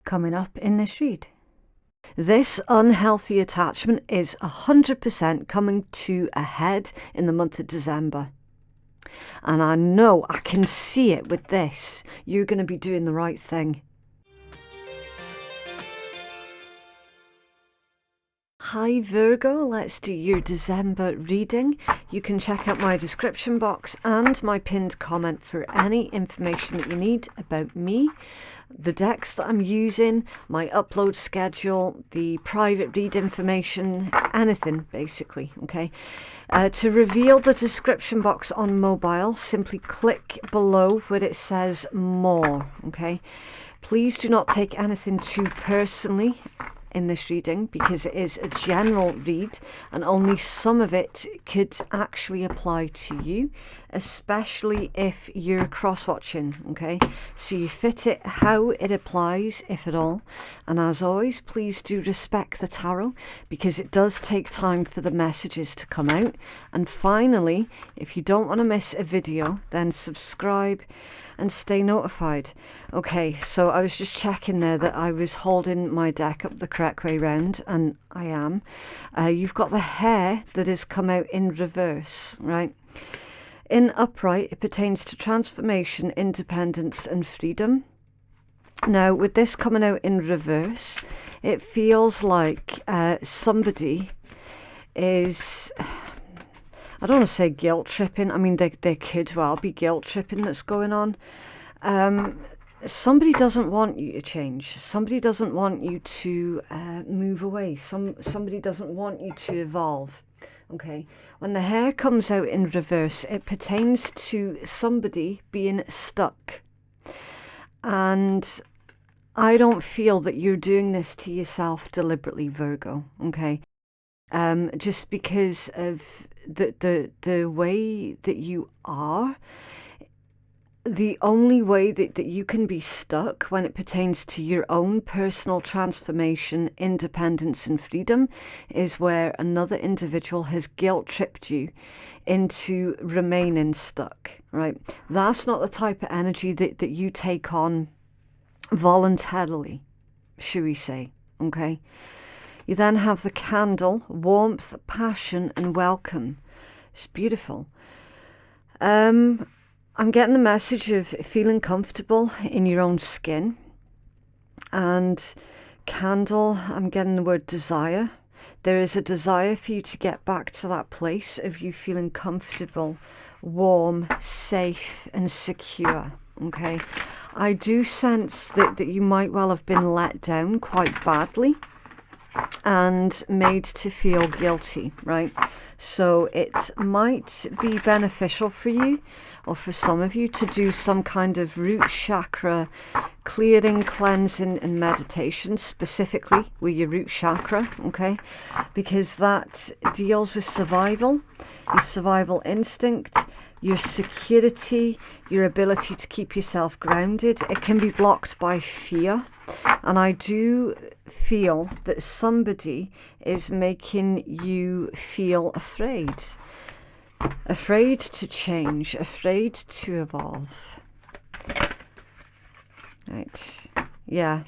coming up in this read. This unhealthy attachment is 100% coming to a head in the month of December. And I know, I can see it with this. You're going to be doing the right thing. Hi Virgo, let's do your December reading. You can check out my description box and my pinned comment for any information that you need about me, the decks that I'm using, my upload schedule, the private read information, anything basically, okay? To reveal the description box on mobile, simply click below where it says more, okay? Please do not take anything too personally in this reading, because it is a general read and only some of it could actually apply to you, especially if you're cross-watching, okay? So you fit it how it applies, if at all. And as always, please do respect the tarot, because it does take time for the messages to come out. And finally, if you don't want to miss a video, then subscribe and stay notified. Okay, so I was just checking there that I was holding my deck up the correct way round, and I am. You've got the hair that has come out in reverse, right? In upright, it pertains to transformation, independence and freedom. Now, with this coming out in reverse, it feels like somebody is, I don't want to say guilt tripping. I mean, there could well be guilt tripping that's going on. Somebody doesn't want you to change. Somebody doesn't want you to move away. Somebody doesn't want you to evolve. Okay. When the hair comes out in reverse, it pertains to somebody being stuck. And I don't feel that you're doing this to yourself deliberately, Virgo. Okay. Just because of the way that you are, the only way that you can be stuck when it pertains to your own personal transformation, independence and freedom is where another individual has guilt tripped you into remaining stuck, right? That's not the type of energy that you take on voluntarily, should we say, okay? You then have the candle, warmth, passion and welcome. It's beautiful. I'm getting the message of feeling comfortable in your own skin. And candle, I'm getting the word desire. There is a desire for you to get back to that place of you feeling comfortable, warm, safe and secure, okay? I do sense that you might well have been let down quite badly and made to feel guilty, right? So it might be beneficial for you, or for some of you, to do some kind of root chakra clearing, cleansing and meditation, specifically with your root chakra, okay? Because that deals with survival, your survival instinct, your security, your ability to keep yourself grounded. It can be blocked by fear. And I do feel that somebody is making you feel afraid. Afraid to change, afraid to evolve. Right, yeah,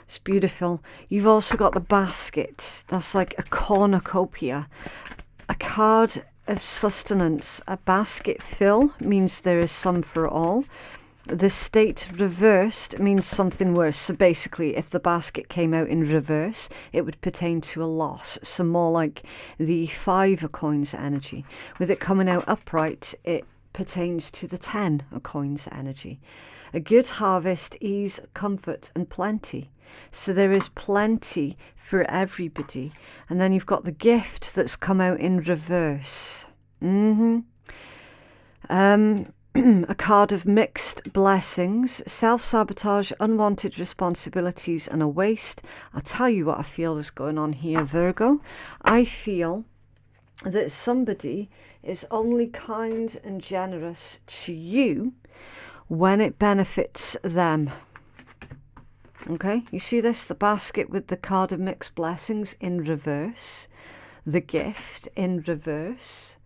it's beautiful. You've also got the basket. That's like a cornucopia, a card of sustenance. A basket fill means there is some for all. The state reversed means something worse. So basically, if the basket came out in reverse, it would pertain to a loss. So more like the 5 of coins energy. With it coming out upright, it pertains to the 10 of coins energy. A good harvest, ease, comfort and plenty. So there is plenty for everybody. And then you've got the gift that's come out in reverse. A card of mixed blessings, self-sabotage, unwanted responsibilities and a waste. I'll tell you what I feel is going on here, Virgo. I feel that somebody is only kind and generous to you when it benefits them. Okay, you see this? The basket with the card of mixed blessings in reverse. The gift in reverse.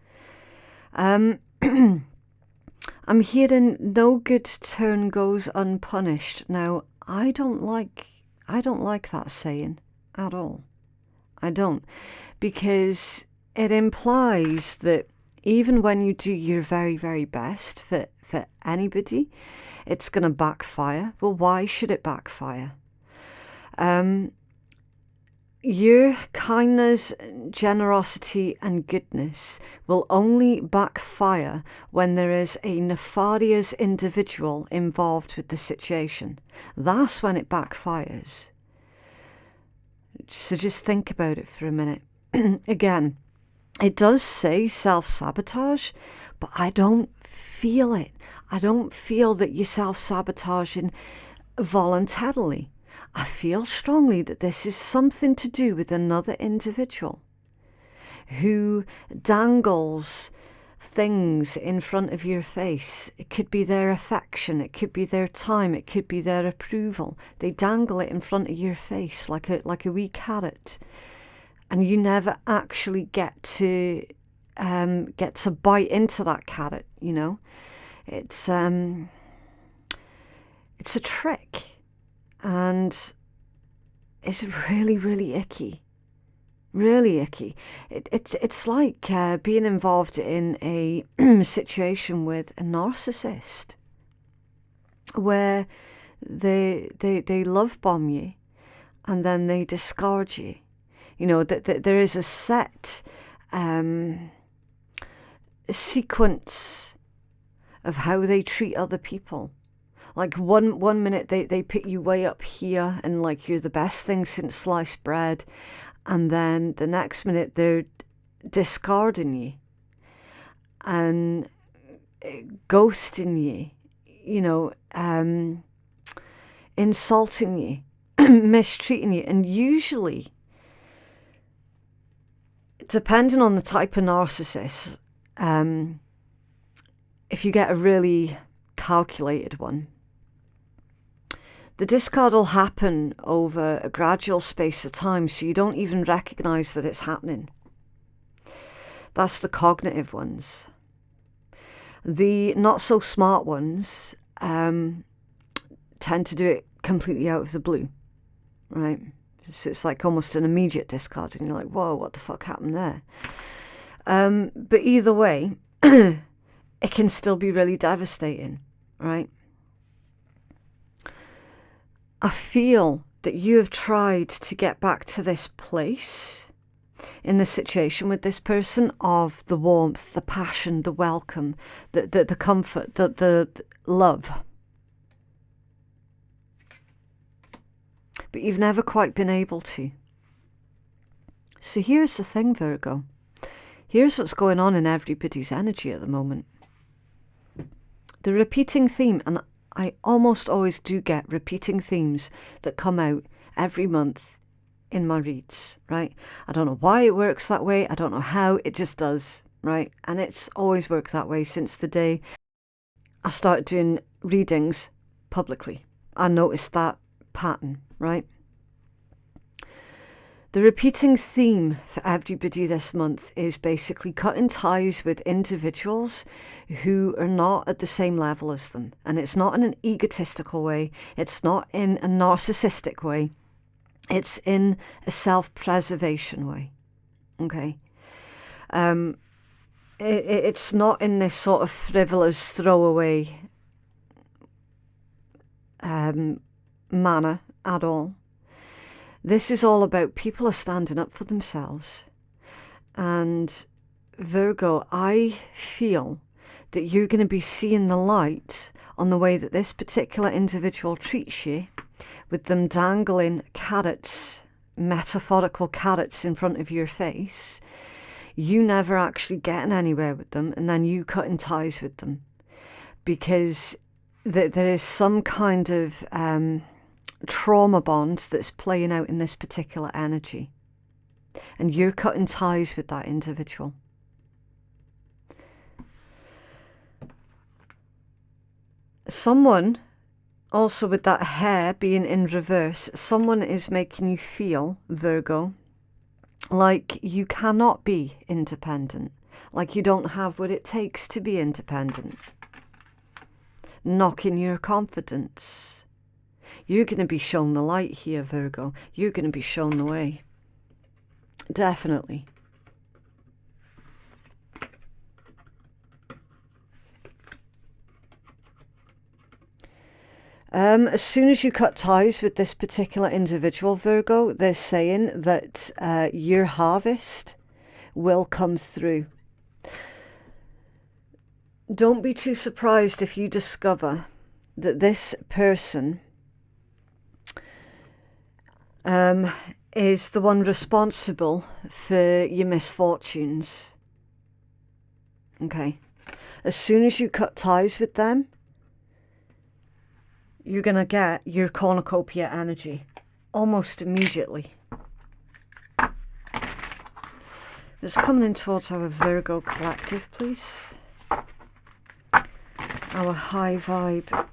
I'm hearing no good turn goes unpunished. Now, I don't like I don't like that saying at all. I don't. Because it implies that even when you do your very, very best for anybody, it's going to backfire. Well, why should it backfire? Your kindness, generosity and goodness will only backfire when there is a nefarious individual involved with the situation. That's when it backfires. So just think about it for a minute. Again, it does say self-sabotage, but I don't feel it. I don't feel that you're self-sabotaging voluntarily. I feel strongly that this is something to do with another individual who dangles things in front of your face. It could be their affection, it could be their time, it could be their approval. They dangle it in front of your face like a wee carrot, and you never actually get to bite into that carrot. You know, it's a trick. And it's really, really icky. Really icky. It's like being involved in a situation with a narcissist where they love bomb you and then they discard you. You know, that there is a set sequence of how they treat other people. Like one minute they put you way up here and like you're the best thing since sliced bread, and then the next minute they're discarding you and ghosting you, you know, insulting you, mistreating you. And usually, depending on the type of narcissist, if you get a really calculated one, the discard will happen over a gradual space of time, so you don't even recognize that it's happening. That's the cognitive ones. The not so smart ones tend to do it completely out of the blue, right? So it's like almost an immediate discard, and you're like, whoa, what the fuck happened there? But either way, it can still be really devastating, right? I feel that you have tried to get back to this place in the situation with this person of the warmth, the passion, the welcome, the comfort, the love. But you've never quite been able to. So here's the thing, Virgo. Here's what's going on in everybody's energy at the moment. The repeating theme, and I almost always do get repeating themes that come out every month in my reads, right? I don't know why it works that way. I don't know how, it just does, right? And it's always worked that way since the day I started doing readings publicly. I noticed that pattern, right? The repeating theme for everybody this month is basically cutting ties with individuals who are not at the same level as them. And it's not in an egotistical way. It's not in a narcissistic way. It's in a self-preservation way. Okay? It's not in this sort of frivolous throwaway manner at all. This is all about people are standing up for themselves. And Virgo, I feel that you're going to be seeing the light on the way that this particular individual treats you, with them dangling carrots, metaphorical carrots in front of your face, you never actually getting anywhere with them, and then you cutting ties with them. Because there is some kind of trauma bond that's playing out in this particular energy, and you're cutting ties with that individual. Someone, also with that hair being in reverse, someone is making you feel, Virgo, like you cannot be independent, like you don't have what it takes to be independent, knocking your confidence. You're going to be shown the light here, Virgo. You're going to be shown the way. Definitely. As soon as you cut ties with this particular individual, Virgo, they're saying that your harvest will come through. Don't be too surprised if you discover that this person is the one responsible for your misfortunes. Okay. As soon as you cut ties with them, you're going to get your cornucopia energy almost immediately. Just coming in towards our Virgo collective, please. Our high vibe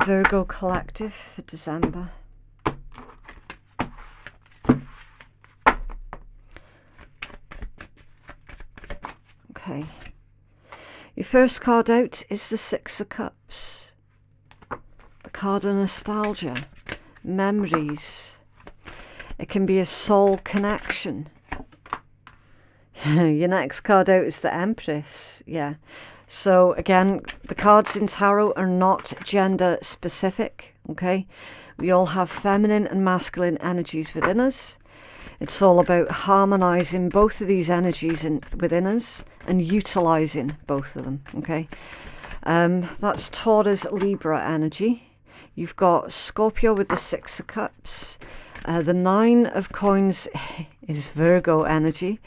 Virgo collective for December. Okay. Your first card out is the Six of Cups. The card of nostalgia, memories. It can be a soul connection. Your next card out is the Empress. Yeah. So again, the cards in tarot are not gender specific. Okay. We all have feminine and masculine energies within us. It's all about harmonizing both of these energies within us and utilizing both of them. Okay. That's Taurus, Libra energy. You've got Scorpio with the Six of Cups. The Nine of Coins is Virgo energy.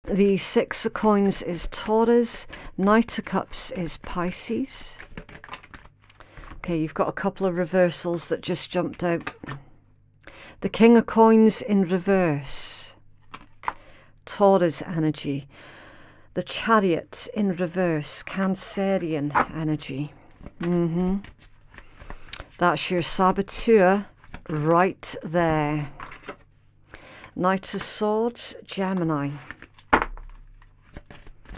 The Six of Coins is Taurus. Knight of Cups is Pisces. Okay, you've got a couple of reversals that just jumped out. The King of Coins in reverse. Taurus energy. The Chariot in reverse. Cancerian energy. That's your saboteur right there. Knight of Swords, Gemini.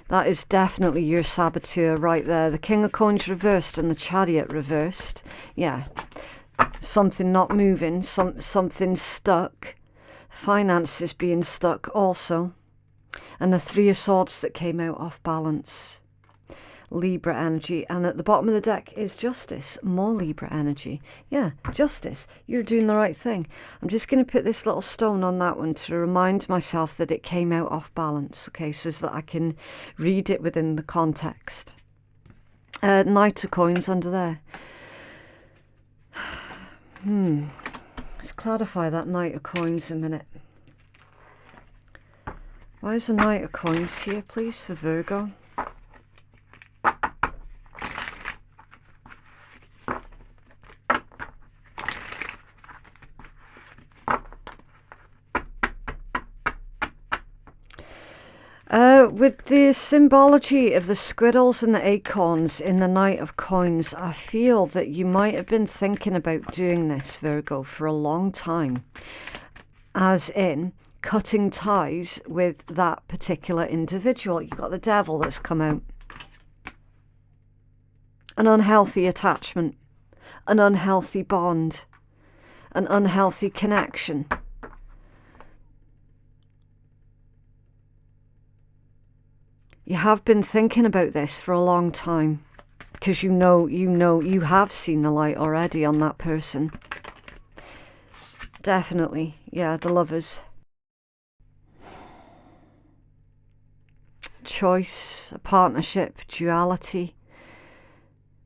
That is definitely your saboteur right there. The King of Coins reversed and the Chariot reversed. Yeah. Something not moving, something stuck. Finances being stuck also. And the Three of Swords that came out off balance. Libra energy. And at the bottom of the deck is Justice. More Libra energy. Yeah, Justice. You're doing the right thing. I'm just going to put this little stone on that one to remind myself that it came out off balance. Okay, so that I can read it within the context. Knight of Coins under there. Let's clarify that Knight of Coins a minute. Why is the Knight of Coins here, please, for Virgo? With the symbology of the squirrels and the acorns in the Knight of Coins, I feel that you might have been thinking about doing this, Virgo, for a long time. As in, cutting ties with that particular individual. You've got the Devil that's come out. An unhealthy attachment. An unhealthy bond. An unhealthy connection. You have been thinking about this for a long time because you have seen the light already on that person. Definitely, yeah, the Lovers. Choice, a partnership, duality.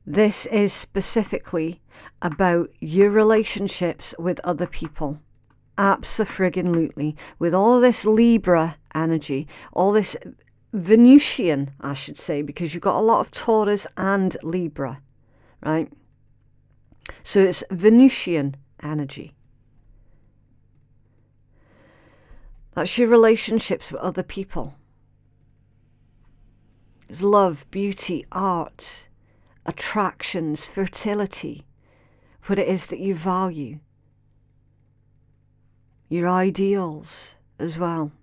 This is specifically about your relationships with other people. Abso-friggin-lutely. With all of this Libra energy, all this Venusian, I should say, because you've got a lot of Taurus and Libra, right? So it's Venusian energy. That's your relationships with other people. It's love, beauty, art, attractions, fertility, what it is that you value. Your ideals as well.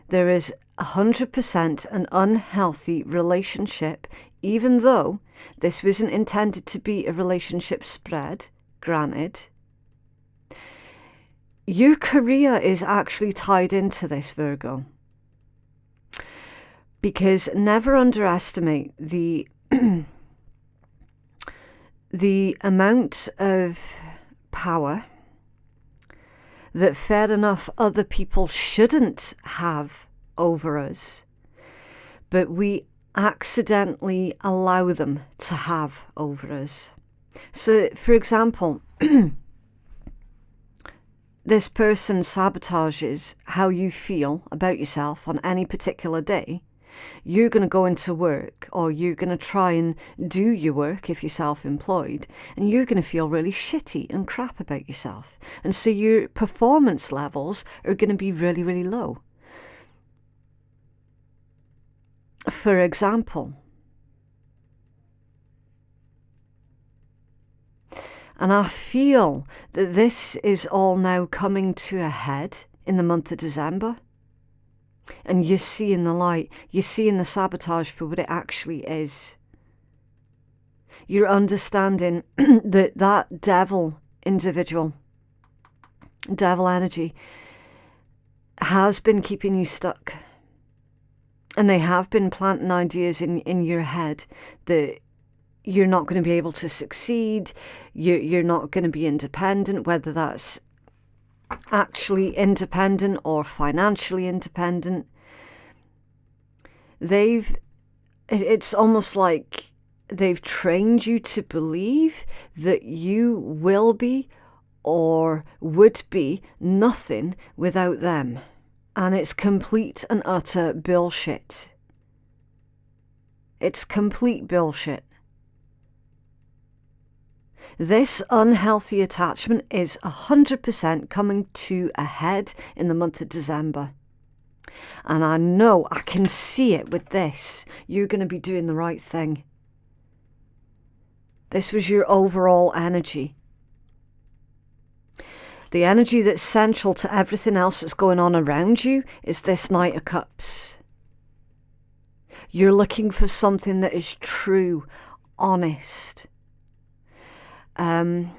There is 100% an unhealthy relationship, even though this wasn't intended to be a relationship spread, granted. Your career is actually tied into this, Virgo. Because never underestimate the the amount of power that fair enough other people shouldn't have over us, but we accidentally allow them to have over us. So, for example, this person sabotages how you feel about yourself on any particular day. You're going to go into work, or you're going to try and do your work if you're self-employed, and you're going to feel really shitty and crap about yourself. And so your performance levels are going to be really, really low. For example, and I feel that this is all now coming to a head in the month of December. And you're seeing the light. You're seeing the sabotage for what it actually is. You're understanding that that devil individual, devil energy, has been keeping you stuck. And they have been planting ideas in your head that you're not going to be able to succeed. You're not going to be independent, whether that's actually independent or financially independent. It's almost like they've trained you to believe that you will be or would be nothing without them. And it's complete and utter bullshit. It's complete bullshit. This unhealthy attachment is 100% coming to a head in the month of December. And I know, I can see it with this. You're going to be doing the right thing. This was your overall energy. The energy that's central to everything else that's going on around you is this Knight of Cups. You're looking for something that is true, honest. At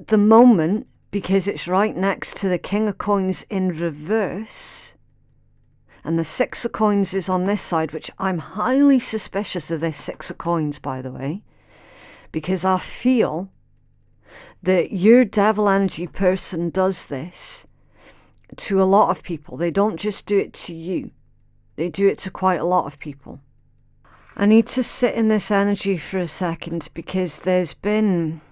the moment, because it's right next to the King of Coins in reverse, and the Six of Coins is on this side, which I'm highly suspicious of this Six of Coins, by the way, because I feel that your devil energy person does this to a lot of people. They don't just do it to you. They do it to quite a lot of people. I need to sit in this energy for a second, because there's been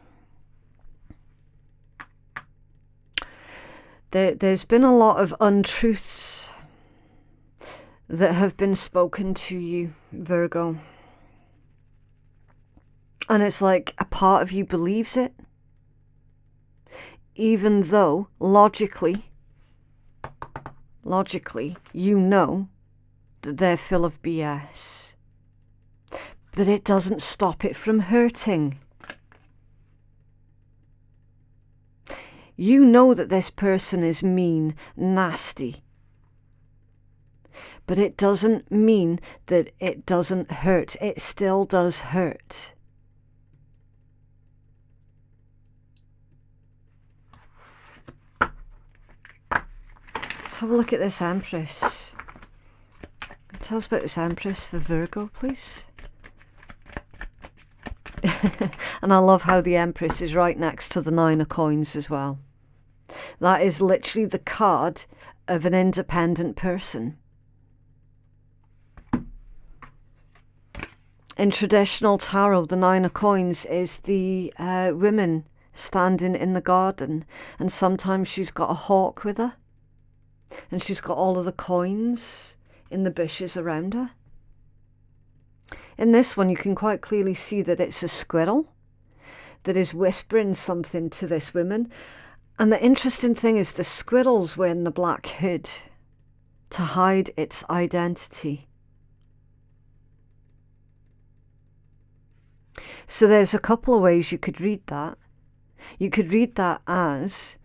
a lot of untruths that have been spoken to you, Virgo. And it's like a part of you believes it, even though logically, you know that they're full of BS. But it doesn't stop it from hurting. You know that this person is mean, nasty. But it doesn't mean that it doesn't hurt. It still does hurt. Let's have a look at this Empress. Tell us about this Empress for Virgo, please. And I love how the Empress is right next to the Nine of Coins as well. That is literally the card of an independent person. In traditional tarot, the Nine of Coins is the women standing in the garden, and sometimes she's got a hawk with her, and she's got all of the coins in the bushes around her. In this one, you can quite clearly see that it's a squirrel that is whispering something to this woman. And the interesting thing is the squirrel's wearing the black hood to hide its identity. So there's a couple of ways you could read that. You could read that as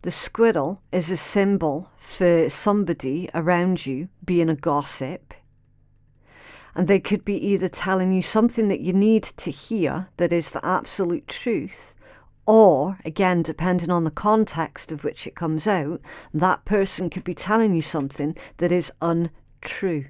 The squirrel is a symbol for somebody around you being a gossip. And they could be either telling you something that you need to hear that is the absolute truth, or, again, depending on the context of which it comes out, that person could be telling you something that is untrue.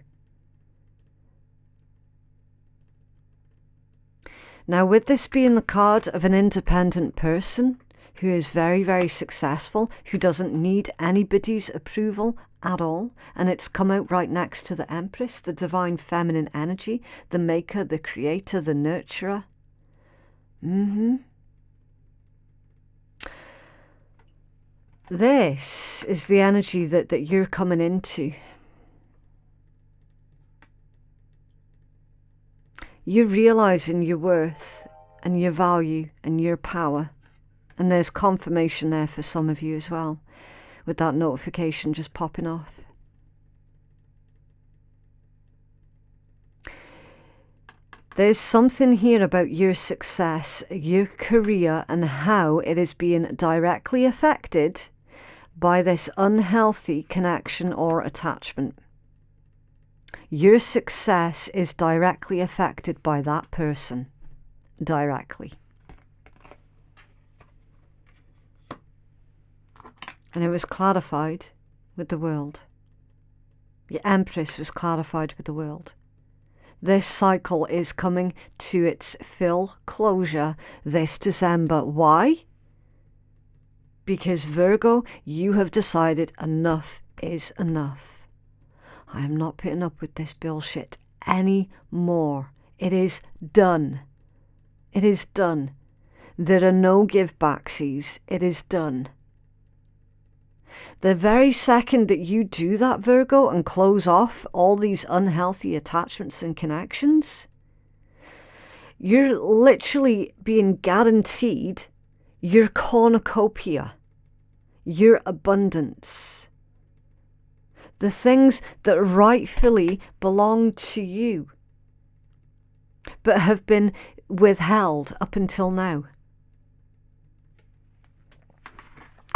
Now, with this being the card of an independent person who is very, very successful, who doesn't need anybody's approval at all, and it's come out right next to the Empress, the divine feminine energy, the maker, the creator, the nurturer. This is the energy that you're coming into. You're realizing your worth and your value and your power. And there's confirmation there for some of you as well, with that notification just popping off. There's something here about your success, your career, and how it is being directly affected by this unhealthy connection or attachment. Your success is directly affected by that person. Directly. And it was clarified with the world. The Empress was clarified with the world. This cycle is coming to its full closure this December. Why? Because Virgo, you have decided enough is enough. I am not putting up with this bullshit anymore. It is done. It is done. There are no give-backsies. It is done. The very second that you do that, Virgo, and close off all these unhealthy attachments and connections, you're literally being guaranteed your cornucopia, your abundance, the things that rightfully belong to you, but have been withheld up until now.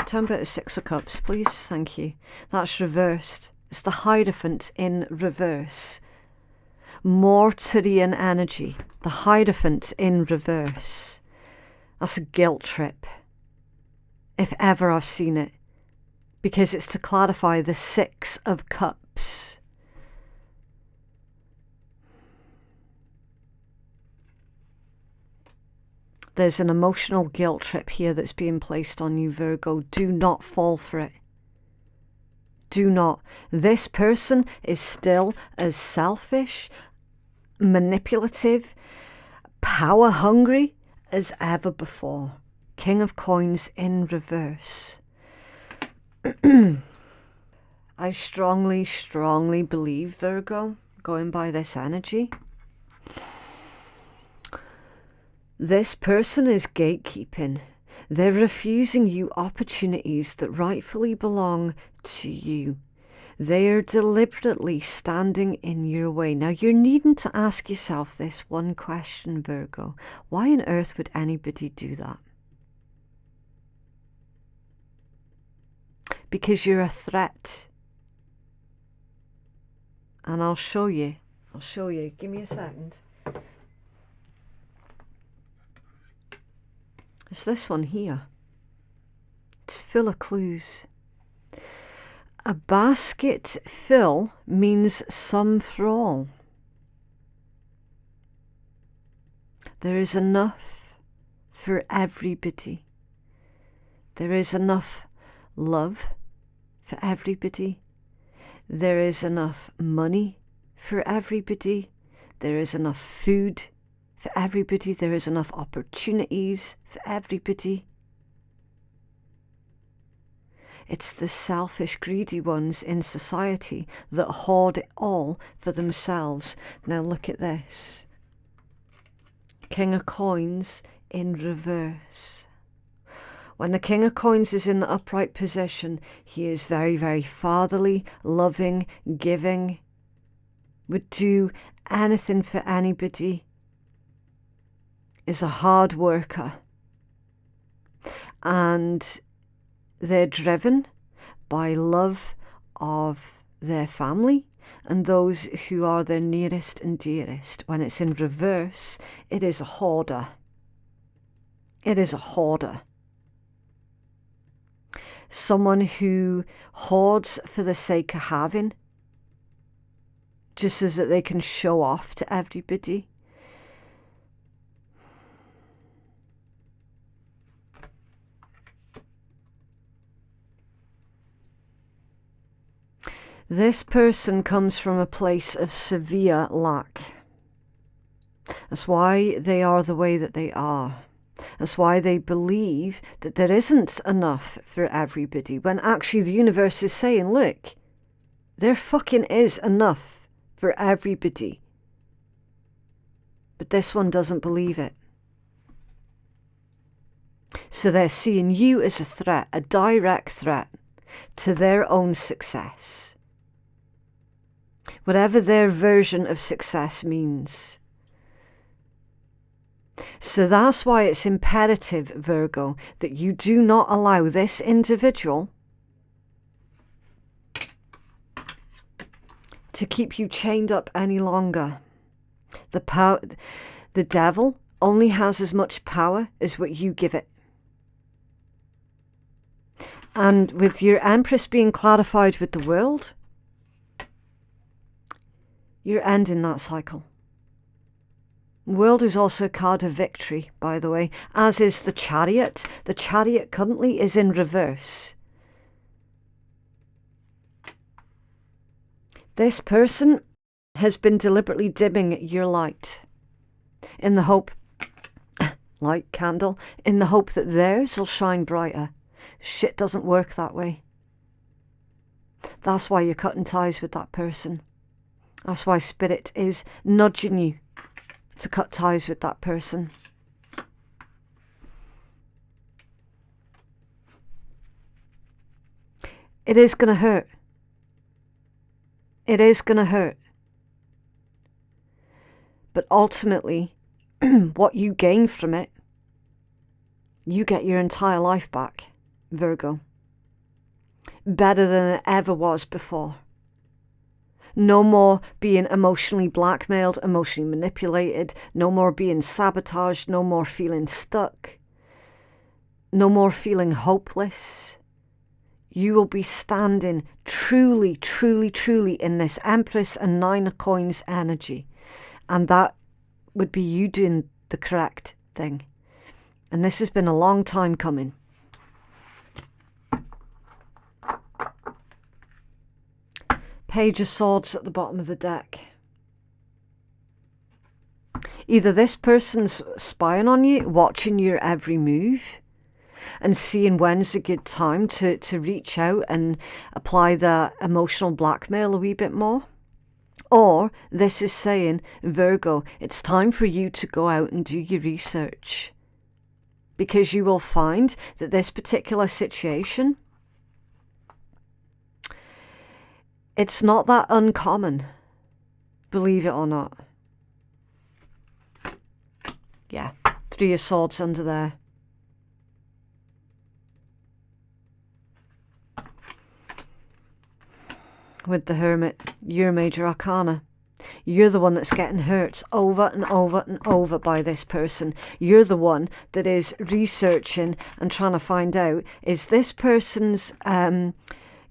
Turn back to Six of Cups, please. Thank you. That's reversed. It's the Hierophant in reverse. Mortarian energy. The Hierophant in reverse. That's a guilt trip, if ever I've seen it, because it's to clarify the Six of Cups. There's an emotional guilt trip here that's being placed on you, Virgo. Do not fall for it. Do not. This person is still as selfish, manipulative, power hungry as ever before. King of Coins in reverse. I strongly, strongly believe, Virgo, going by this energy, this person is gatekeeping. They're refusing you opportunities that rightfully belong to you. They are deliberately standing in your way. Now, you're needing to ask yourself this one question, Virgo. Why on earth would anybody do that? Because you're a threat. And I'll show you. I'll show you. Give me a second. It's this one here. It's full of clues. A basket full means some for all. There is enough for everybody. There is enough love for everybody. There is enough money for everybody. There is enough food for everybody. There is enough opportunities for everybody. It's the selfish, greedy ones in society that hoard it all for themselves. Now look at this. King of Coins in reverse. When the King of Coins is in the upright position, he is very, very fatherly, loving, giving, would do anything for anybody, is a hard worker, and they're driven by love of their family and those who are their nearest and dearest. When it's in reverse, it is a hoarder. It is a hoarder. Someone who hoards for the sake of having, just so that they can show off to everybody. This person comes from a place of severe lack. That's why they are the way that they are. That's why they believe that there isn't enough for everybody, when actually the universe is saying, look, there fucking is enough for everybody. But this one doesn't believe it. So they're seeing you as a threat, a direct threat to their own success. Whatever their version of success means. So that's why it's imperative, Virgo, that you do not allow this individual to keep you chained up any longer. The devil only has as much power as what you give it. And with your Empress being clarified with the world, you're ending that cycle. World is also a card of victory, by the way, as is the Chariot. The Chariot currently is in reverse. This person has been deliberately dimming your light in the hope, light candle, in the hope that theirs will shine brighter. Shit doesn't work that way. That's why you're cutting ties with that person. That's why Spirit is nudging you to cut ties with that person. It is going to hurt. It is going to hurt. But ultimately, what you gain from it, you get your entire life back, Virgo. Better than it ever was before. No more being emotionally blackmailed, emotionally manipulated. No more being sabotaged. No more feeling stuck. No more feeling hopeless. You will be standing truly, truly, truly in this Empress and Nine of Coins energy. And that would be you doing the correct thing. And this has been a long time coming. Page of Swords at the bottom of the deck. Either this person's spying on you, watching your every move, and seeing when's a good time to reach out and apply the emotional blackmail a wee bit more. Or this is saying, Virgo, it's time for you to go out and do your research. Because you will find that this particular situation, it's not that uncommon, believe it or not. Yeah, Three of Swords under there. With the Hermit, your major arcana. You're the one that's getting hurt over and over and over by this person. You're the one that is researching and trying to find out, is this person's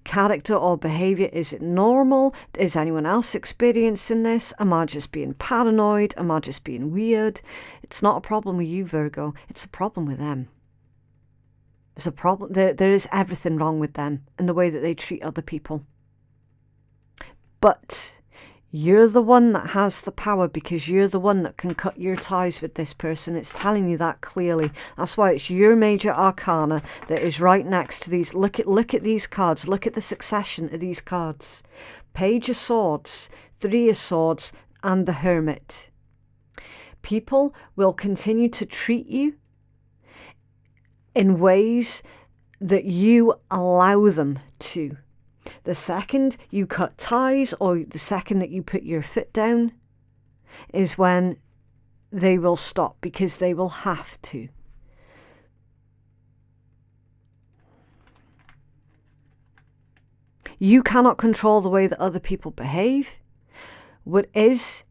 character or behavior, is it normal? Is anyone else experiencing this? Am I just being paranoid? Am I just being weird? It's not a problem with you, Virgo. It's a problem with them. There's a problem. There is everything wrong with them and the way that they treat other people. But you're the one that has the power, because you're the one that can cut your ties with this person. It's telling you that clearly. That's why it's your major arcana that is right next to these. Look at these cards. Look at the succession of these cards. Page of Swords, Three of Swords, and the Hermit. People will continue to treat you in ways that you allow them to. The second you cut ties, or the second that you put your foot down, is when they will stop, because they will have to. You cannot control the way that other people behave. What is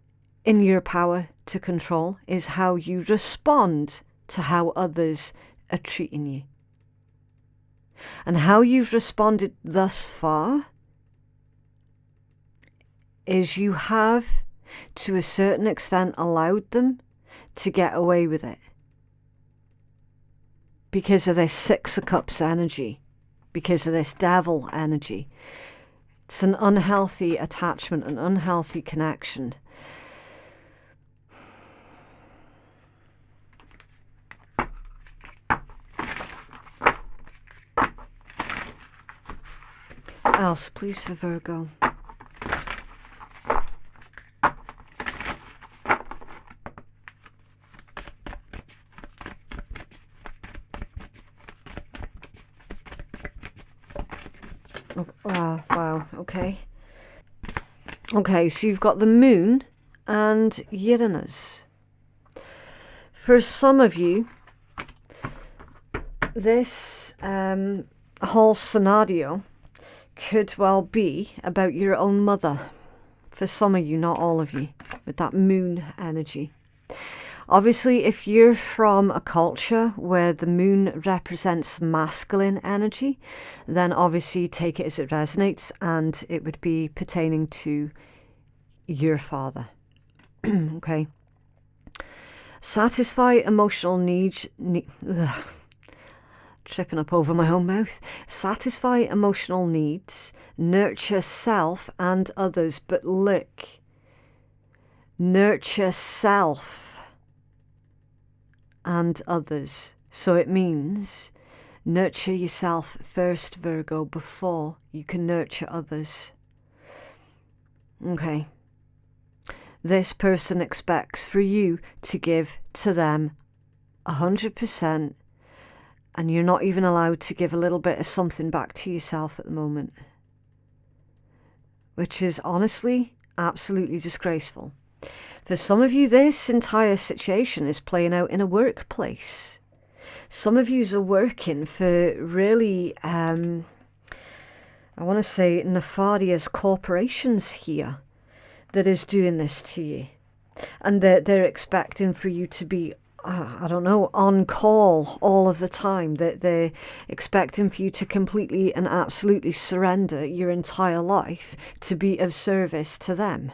in your power to control is how you respond to how others are treating you. And how you've responded thus far is you have, to a certain extent, allowed them to get away with it. Because of this Six of Cups energy. Because of this Devil energy. It's an unhealthy attachment, an unhealthy connection. What else, please, for Virgo? Wow, okay. Okay, so you've got the Moon and Uranus. For some of you, this whole scenario could well be about your own mother. For some of you, not all of you, with that Moon energy. Obviously, if you're from a culture where the Moon represents masculine energy, then obviously take it as it resonates, and it would be pertaining to your father. Okay. Satisfy emotional needs. Tripping up over my own mouth. Satisfy emotional needs, nurture self and others. But look, nurture self and others. So it means nurture yourself first, Virgo, before you can nurture others. Okay. This person expects for you to give to them 100%, and you're not even allowed to give a little bit of something back to yourself at the moment, which is honestly absolutely disgraceful. For some of you, this entire situation is playing out in a workplace. Some of you are working for really, I want to say, nefarious corporations here that is doing this to you. And they're expecting for you to be, I don't know, on call all of the time. They're expecting for you to completely and absolutely surrender your entire life to be of service to them.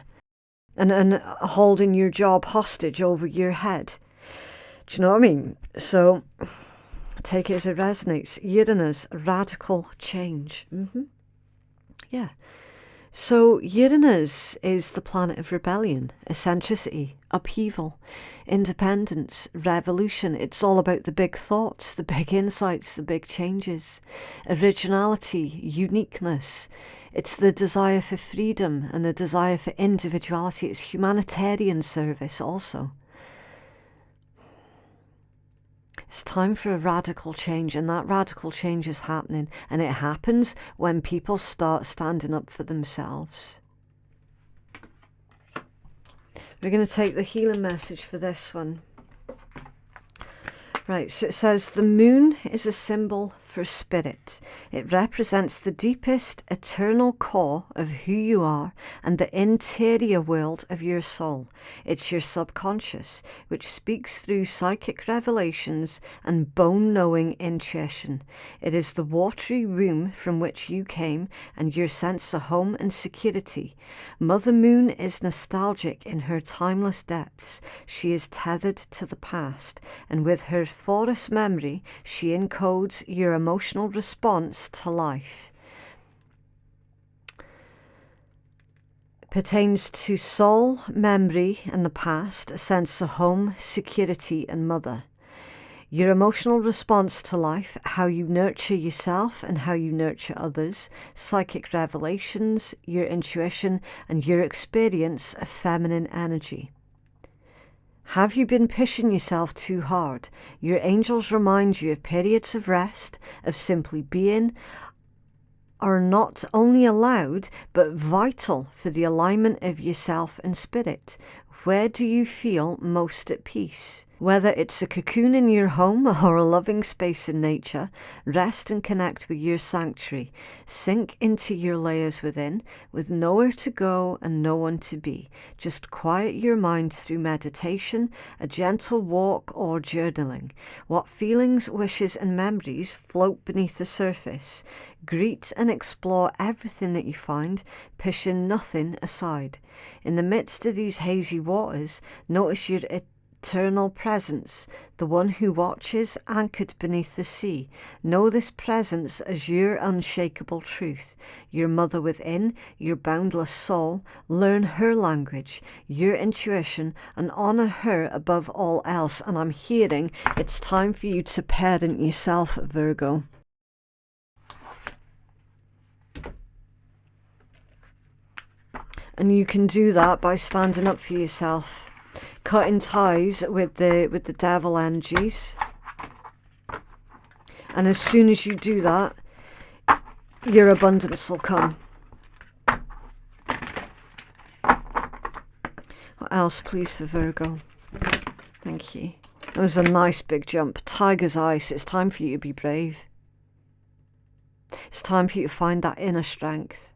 And holding your job hostage over your head. Do you know what I mean? So take it as it resonates. Uranus, radical change. Yeah. So Uranus is the planet of rebellion, eccentricity, upheaval, independence, revolution. It's all about the big thoughts, the big insights, the big changes, originality, uniqueness. It's the desire for freedom and the desire for individuality. It's humanitarian service also. It's time for a radical change, and that radical change is happening. And it happens when people start standing up for themselves. We're going to take the healing message for this one. Right, so it says the moon is a symbol for spirit. It represents the deepest eternal core of who you are and the interior world of your soul. It's your subconscious, which speaks through psychic revelations and bone-knowing intuition. It is the watery womb from which you came and your sense of home and security. Mother Moon is nostalgic in her timeless depths. She is tethered to the past, and with her forest memory, she encodes your emotional response to life. It pertains to soul, memory, and the past, a sense of home, security, and mother. Your emotional response to life, how you nurture yourself and how you nurture others, psychic revelations, your intuition, and your experience of feminine energy. Have you been pushing yourself too hard? Your angels remind you of periods of rest, of simply being, are not only allowed, but vital for the alignment of yourself and spirit. Where do you feel most at peace? Whether it's a cocoon in your home or a loving space in nature, rest and connect with your sanctuary. Sink into your layers within, with nowhere to go and no one to be. Just quiet your mind through meditation, a gentle walk or journaling. What feelings, wishes and memories float beneath the surface? Greet and explore everything that you find, pushing nothing aside. In the midst of these hazy waters, notice your eternal presence, the one who watches anchored beneath the sea. Know this presence as your unshakable truth, your mother within, your boundless soul. Learn her language, your intuition, and honor her above all else. And I'm hearing it's time for you to parent yourself, Virgo. And you can do that by standing up for yourself, cutting ties with the devil energies. And as soon as you do that, your abundance will come. What else, please, for Virgo? Thank you. It was a nice big jump. Tiger's eyes. It's time for you to be brave. It's time for you to find that inner strength.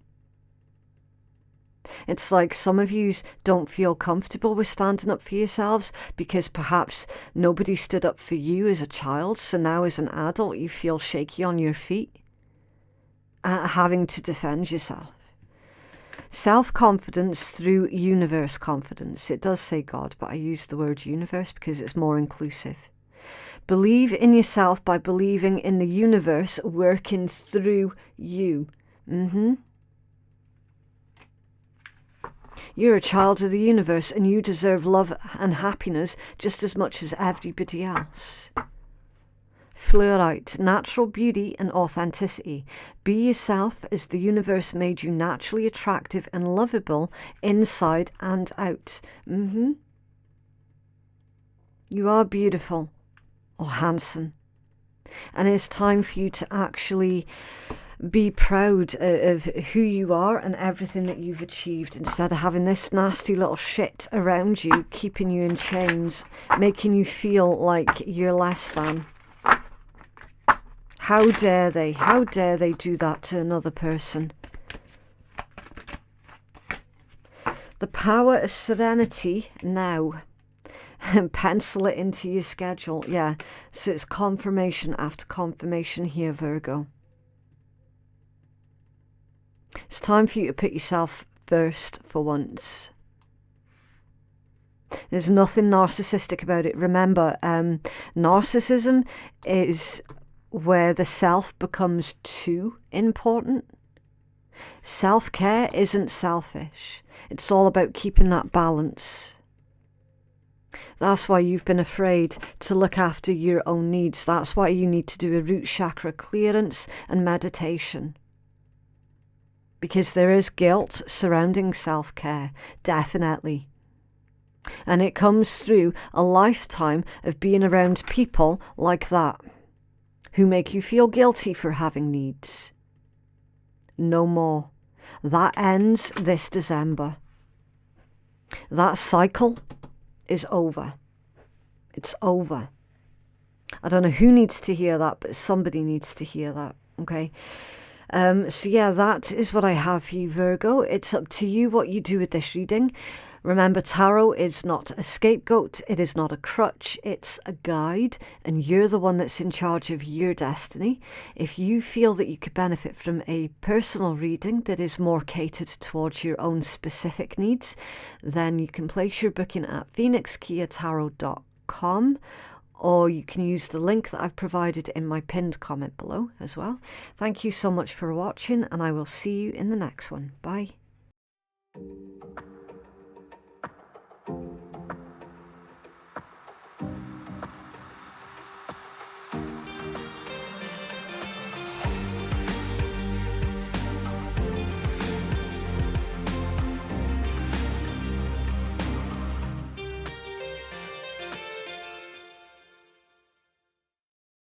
It's like some of you don't feel comfortable with standing up for yourselves because perhaps nobody stood up for you as a child, so now as an adult you feel shaky on your feet, having to defend yourself. Self-confidence through universe confidence. It does say God, but I use the word universe because it's more inclusive. Believe in yourself by believing in the universe working through you. You're a child of the universe and you deserve love and happiness just as much as everybody else. Fluorite, natural beauty and authenticity. Be yourself as the universe made you naturally attractive and lovable inside and out. You are beautiful or handsome. And it's time for you to actually be proud of who you are and everything that you've achieved, instead of having this nasty little shit around you, keeping you in chains, making you feel like you're less than. How dare they? How dare they do that to another person? The power of serenity now. And pencil it into your schedule. Yeah, so it's confirmation after confirmation here, Virgo. It's time for you to put yourself first for once. There's nothing narcissistic about it. Remember, narcissism is where the self becomes too important. Self-care isn't selfish. It's all about keeping that balance. That's why you've been afraid to look after your own needs. That's why you need to do a root chakra clearance and meditation. Because there is guilt surrounding self-care, definitely. And it comes through a lifetime of being around people like that, who make you feel guilty for having needs. No more. That ends this December. That cycle is over. It's over. I don't know who needs to hear that, but somebody needs to hear that, okay? So yeah, that is what I have for you, Virgo. It's up to you what you do with this reading. Remember, tarot is not a scapegoat. It is not a crutch. It's a guide, and you're the one that's in charge of your destiny. If you feel that you could benefit from a personal reading that is more catered towards your own specific needs, then you can place your booking at phoenixkeiatarot.com. or you can use the link that I've provided in my pinned comment below as well. Thank you so much for watching, and I will see you in the next one. Bye.